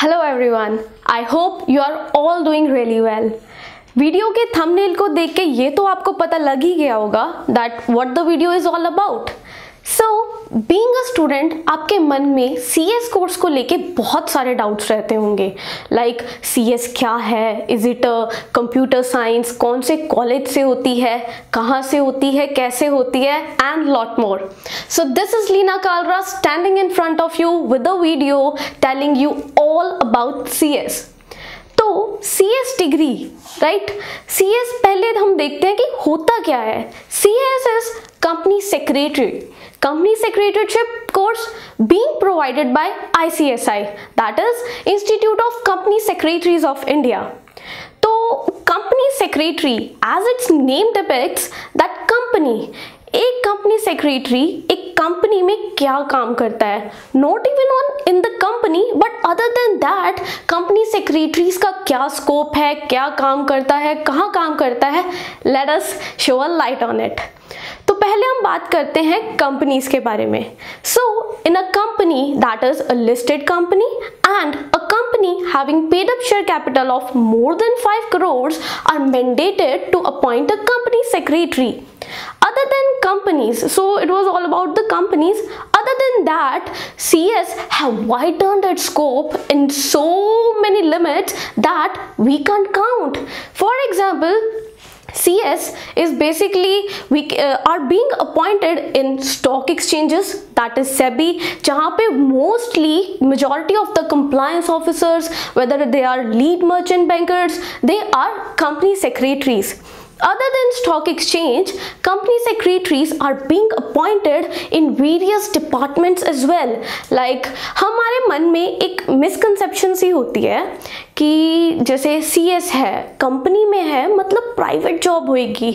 Hello everyone, I hope you are all doing really well. Video के thumbnail को देख के ये तो आपको पता लग ही गया होगा that what the video is all about. So, being a student, आपके मन में CS कोर्स को लेके बहुत सारे डाउट्स रहते होंगे. Like CS क्या है? Is it a computer science? कौन से कॉलेज से होती है? कहाँ से होती है? कैसे होती है? And lot more. So this is Leena Kalra standing in front of you with a video telling you all about CS. तो CS डिग्री, राइट? CS पहले हम देखते हैं कि होता क्या है. CS is company secretary. Company secretaryship course being provided by ICSI, that is Institute of Company Secretaries of India. तो company secretary, as its name depicts, that company, एक कंपनी सेक्रेटरी एक कंपनी में क्या काम करता है, not even on in the company but other than that company secretaries का क्या स्कोप है, क्या काम करता है, कहाँ काम करता है. Let us show a light on it. तो पहले हम बात करते हैं कंपनीज के बारे में. So in a company that is a listed company and a company having paid up share capital of more than 5 crores are mandated to appoint a company secretary. Other than companies, so it was all about the companies. Other than that, CS have widened its scope in so many limits that we can't count. For example, CS is basically are being appointed in stock exchanges, that is SEBI, जहाँ पे mostly majority of the compliance officers, whether they are lead merchant bankers, they are company secretaries. Other than stock exchange, company secretaries are being appointed in various departments as well. Like हमारे मन में एक misconception सी होती है कि जैसे CS है, company में है, मतलब प्राइवेट जॉब होएगी.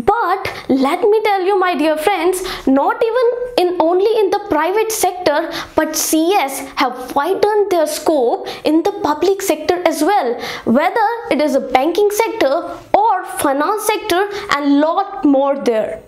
But let me tell you, my dear friends, not even only in the private sector, but CS have widened their scope in the public sector as well. Whether it is a banking sector or finance sector and lot more there.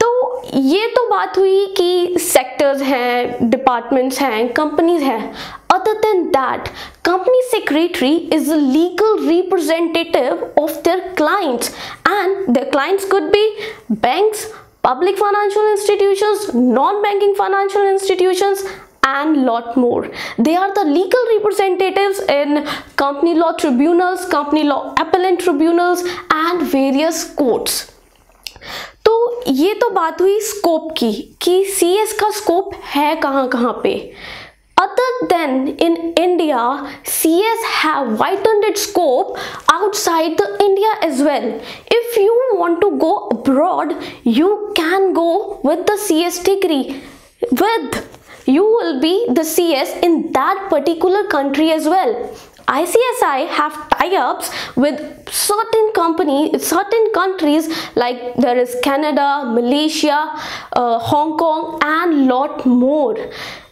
तो ये तो बात हुई कि sectors हैं, departments हैं, companies हैं. Other than that, company secretary is a legal representative of their clients, and their clients could be banks, public financial institutions, non-banking financial institutions, and lot more. They are the legal representatives in company law tribunals, company law appellate tribunals, and various courts. तो ये तो बात हुई scope की कि CS का scope है कहाँ कहाँ पे. Other than in India, CS have widened its scope outside the India as well. If you want to go abroad, you can go with the CS degree. You will be the CS in that particular country as well. ICSI have tie-ups with certain countries, like there is Canada, Malaysia, Hong Kong, and lot more.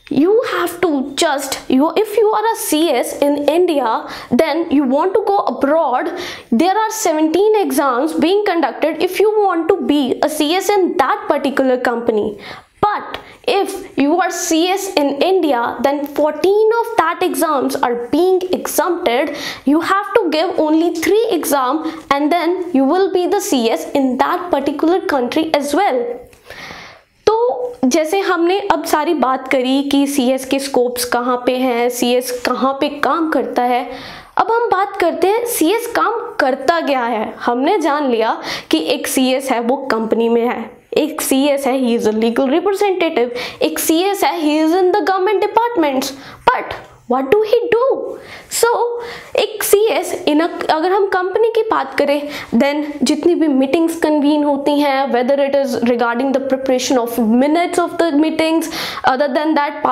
You have to if you are a CS in India, then you want to go abroad, there are 17 exams being conducted if you want to be a CS in that particular company. But if you are CS in India, then 14 of that exams are being exempted. You have to give only 3 exams and then you will be the CS in that particular country as well. तो जैसे हमने अब सारी बात करी कि CS के scopes कहाँ पे हैं, CS कहाँ पे काम करता है. अब हम बात करते हैं CS काम करता क्या है. हमने जान लिया कि एक CS है वो कंपनी में है, एक CS है he is a legal representative, एक CS है he is in the government departments. But what do he do? So एक CS अगर हम कंपनी की बात करें, then जितनी भी मीटिंग्स कन्वीन होती हैं, whether it is regarding the preparation of minutes of the meetings, other than that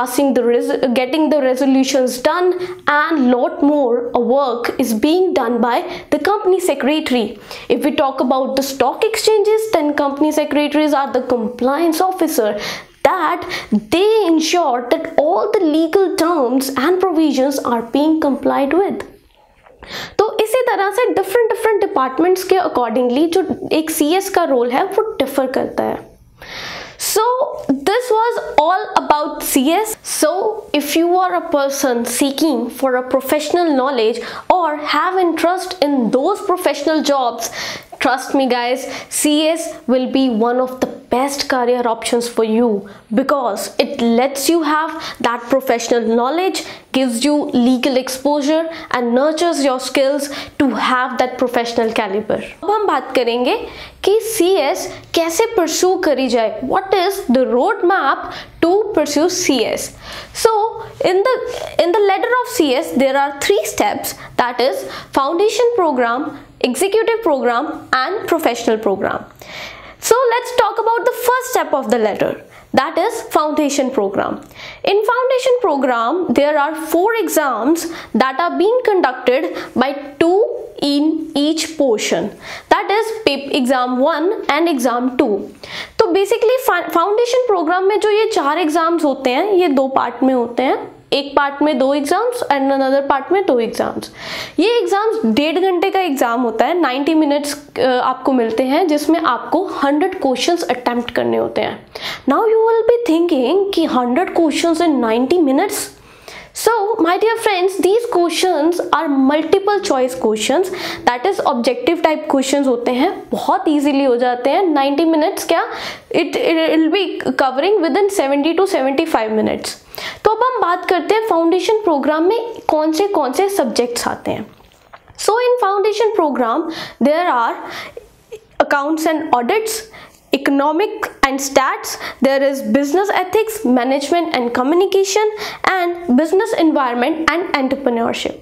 getting the resolutions done, and lot more work is being done by the company secretary. If we talk about the stock exchanges, then company secretaries are the compliance officer, that they ensure that all the legal terms and provisions are being complied with. तो इसी तरह से different departments के accordingly जो एक CS का role है वो डिफर करता है. So this was all about CS. So if you are a person seeking for a professional knowledge or have interest in those professional jobs, trust me guys, CS will be one of the best career options for you, because it lets you have that professional knowledge, gives you legal exposure and nurtures your skills to have that professional caliber. अब हम बात करेंगे कि CS कैसे pursue करी जाए. What is the road map to pursue CS? So in the ladder of CS there are 3 steps, that is foundation program, executive program and professional program. So let's talk about the first step of the ladder, that is foundation program. In foundation program there are 4 exams that are being conducted by 2 in each portion, that is exam 1 and exam 2. तो basically foundation programme में जो ये 4 exams होते हैं ये 2 part में होते हैं, एक पार्ट में 2 एग्जाम्स एंड अनदर पार्ट में 2 एग्जाम्स. ये एग्जाम्स 1.5 घंटे का एग्जाम होता है, 90 मिनट्स आपको मिलते हैं, जिसमें आपको 100 क्वेश्चंस अटेम्प्ट करने होते हैं. Now you will be thinking कि 100 questions in 90 minutes. So my dear friends, these questions are multiple choice questions, that is objective type questions होते हैं, बहुत easily हो जाते हैं. 90 minutes क्या, it will be covering within 70 to 75 minutes. तो अब हम बात करते हैं फाउंडेशन प्रोग्राम में कौन से सब्जेक्ट्स आते हैं. So in foundation program there are accounts and audits, economic and stats, there is business ethics, management and communication and business environment and entrepreneurship.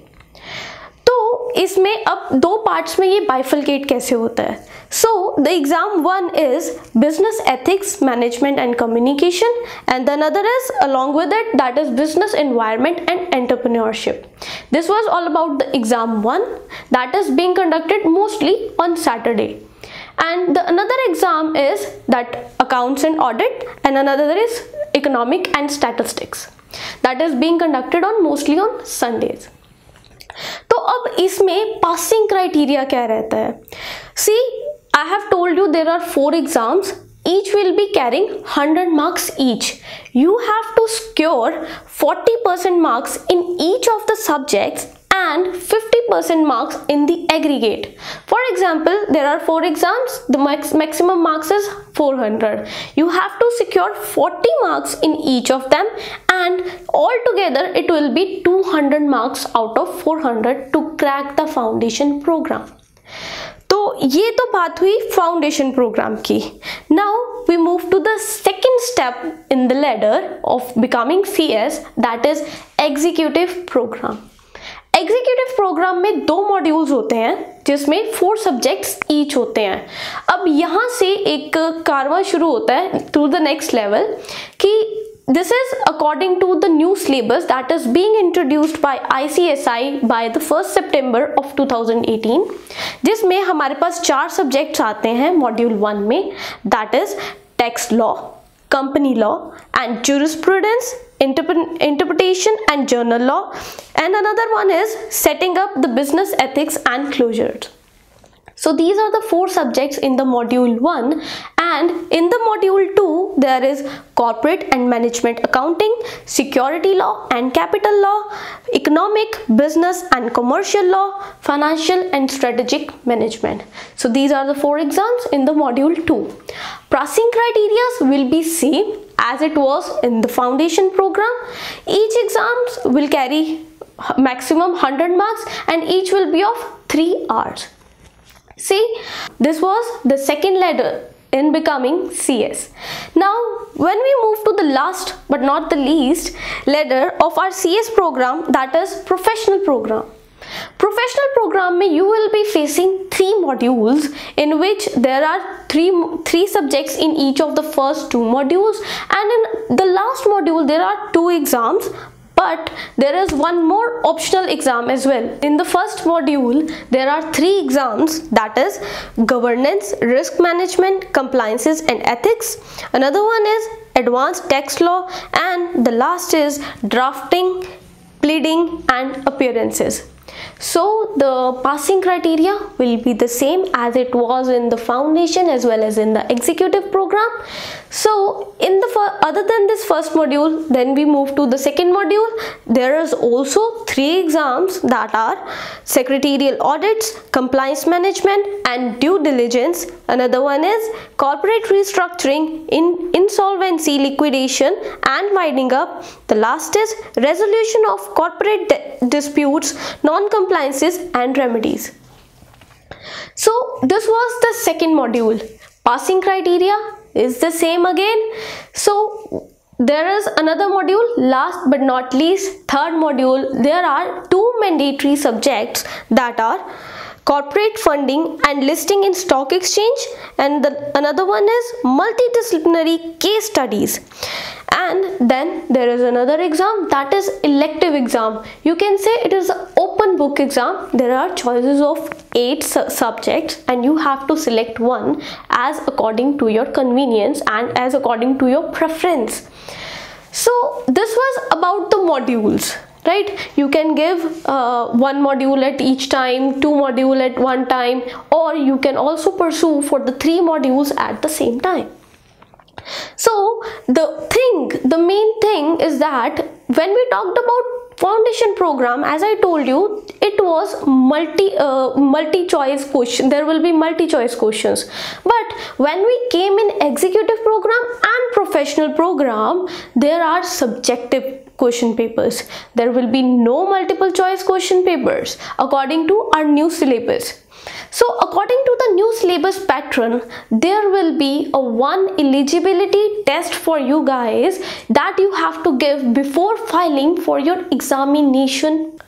तो इसमें अब 2 पार्ट्स में ये बाइफिलकेट कैसे होता है. So the exam 1 is business ethics, management and communication, and the another is along with it, that is business environment and entrepreneurship. This was all about the exam 1 that is being conducted mostly on Saturday. And the another exam is that accounts and audit, and another is economic and statistics, that is being conducted on mostly on Sundays. तो अब इसमें passing criteria क्या रहता है. See, I have told you there are 4 exams, each will be carrying 100 marks each. You have to score 40% marks in each of the subjects and 50% marks in the aggregate. For example, there are 4 exams, the maximum marks is 400. You have to secure 40 marks in each of them, and altogether it will be 200 marks out of 400 to crack the foundation program. तो ये तो बात हुई foundation program की. Now we move to the second step in the ladder of becoming CS, that is executive program. Executive program में 2 modules होते हैं जिसमें 4 सब्जेक्ट्स ईच होते हैं. अब यहाँ से एक कारवां शुरू होता है टू द नेक्स्ट लेवल कि this is according to the new syllabus that is being introduced by ICSI by the 1st September of 2018, जिसमें हमारे पास 4 सब्जेक्ट्स आते हैं मॉड्यूल 1 में, that is tax law, company law and jurisprudence, interpretation and journal law, and another one is setting up the business ethics and closures. So these are the 4 subjects in the module 1, and in the module 2 there is corporate and management accounting, security law and capital law, economic, business and commercial law, financial and strategic management. So these are the 4 exams in the module 2. Passing criteria will be same as it was in the foundation program. Each exams will carry maximum 100 marks and each will be of 3 hours. See, this was the second ladder in becoming CS. Now, when we move to the last but not the least ladder of our CS program, that is professional program. Professional program में you will be facing 3 modules in which there are 3 subjects in each of the first 2 modules, and in the last module there are 2 exams. But there is one more optional exam as well. In the first module, there are 3 exams, that is governance, risk management, compliances and ethics. Another one is advanced tax law, and the last is drafting, pleading and appearances. So the passing criteria will be the same as it was in the foundation as well as in the executive program. So other than this first module, then we move to the second module. There is also 3 exams that are secretarial audits, compliance management and due diligence. Another one is corporate restructuring, insolvency, liquidation and winding up. The last is resolution of corporate disputes, non-compliances and remedies. So this was the second module. Passing criteria is the same again. So there is another module, last but not least, third module. There are 2 mandatory subjects that are corporate funding and listing in stock exchange, and another one is multidisciplinary case studies. And then there is another exam, that is elective exam. You can say it is an open book exam. There are choices of 8 subjects and you have to select one as according to your convenience and as according to your preference. So this was about the modules, right? You can give 1 module at each time, 2 module at one time, or you can also pursue for the 3 modules at the same time. So the main thing is that when we talked about foundation program, as I told you, it was multi-choice question. There will be multi-choice questions. But when we came in executive program and professional program, there are subjective question papers. There will be no multiple choice question papers according to our new syllabus. So according to the new syllabus pattern, there will be a one eligibility test for you guys that you have to give before filing for your examination.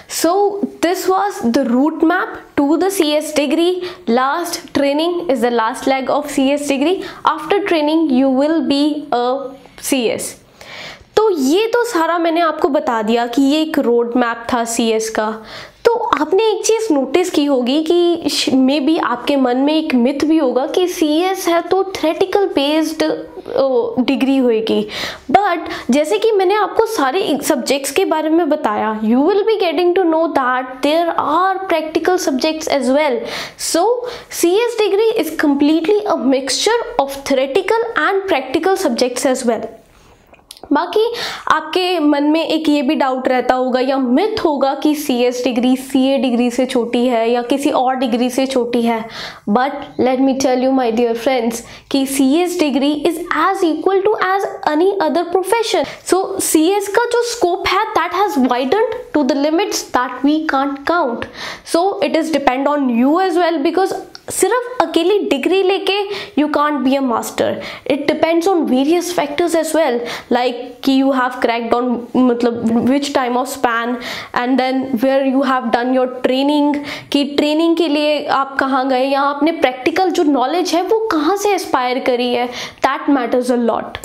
So this was the route map to the CS degree. Last training is the last leg of CS degree. After training you will be a CS. तो ये तो सारा मैंने आपको बता दिया कि ये एक रोड मैप था CS का। तो आपने एक चीज़ नोटिस की होगी कि मे बी आपके मन में एक मिथ भी होगा कि CS है तो थ्योरेटिकल बेस्ड डिग्री होएगी, बट जैसे कि मैंने आपको सारे सब्जेक्ट्स के बारे में बताया, you will be getting to know that there are practical subjects as well. So CS degree is completely a mixture of theoretical and practical subjects as well. बाकी आपके मन में एक ये भी डाउट रहता होगा या मिथ होगा कि CS डिग्री CA डिग्री से छोटी है या किसी और डिग्री से छोटी है, but let me tell you my dear friends कि CS degree is as equal to as any other profession. So CS का जो स्कोप है that has widened to the limits that we can't count. So it is depend on you as well, because सिर्फ अकेली degree लेके you can't be a master. It depends on various factors as well, like कि you have cracked on मतलब which time of span and then where you have done your training, कि training के लिए आप कहाँ गए या आपने प्रैक्टिकल जो नॉलेज है वो कहाँ से एस्पायर करी है. That matters a lot.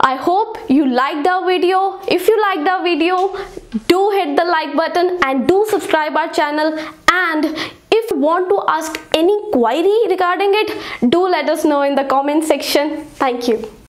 I hope you liked the video. If you liked the video, do hit the like button and do subscribe our channel. And if you want to ask any query regarding it, do let us know in the comment section. Thank you.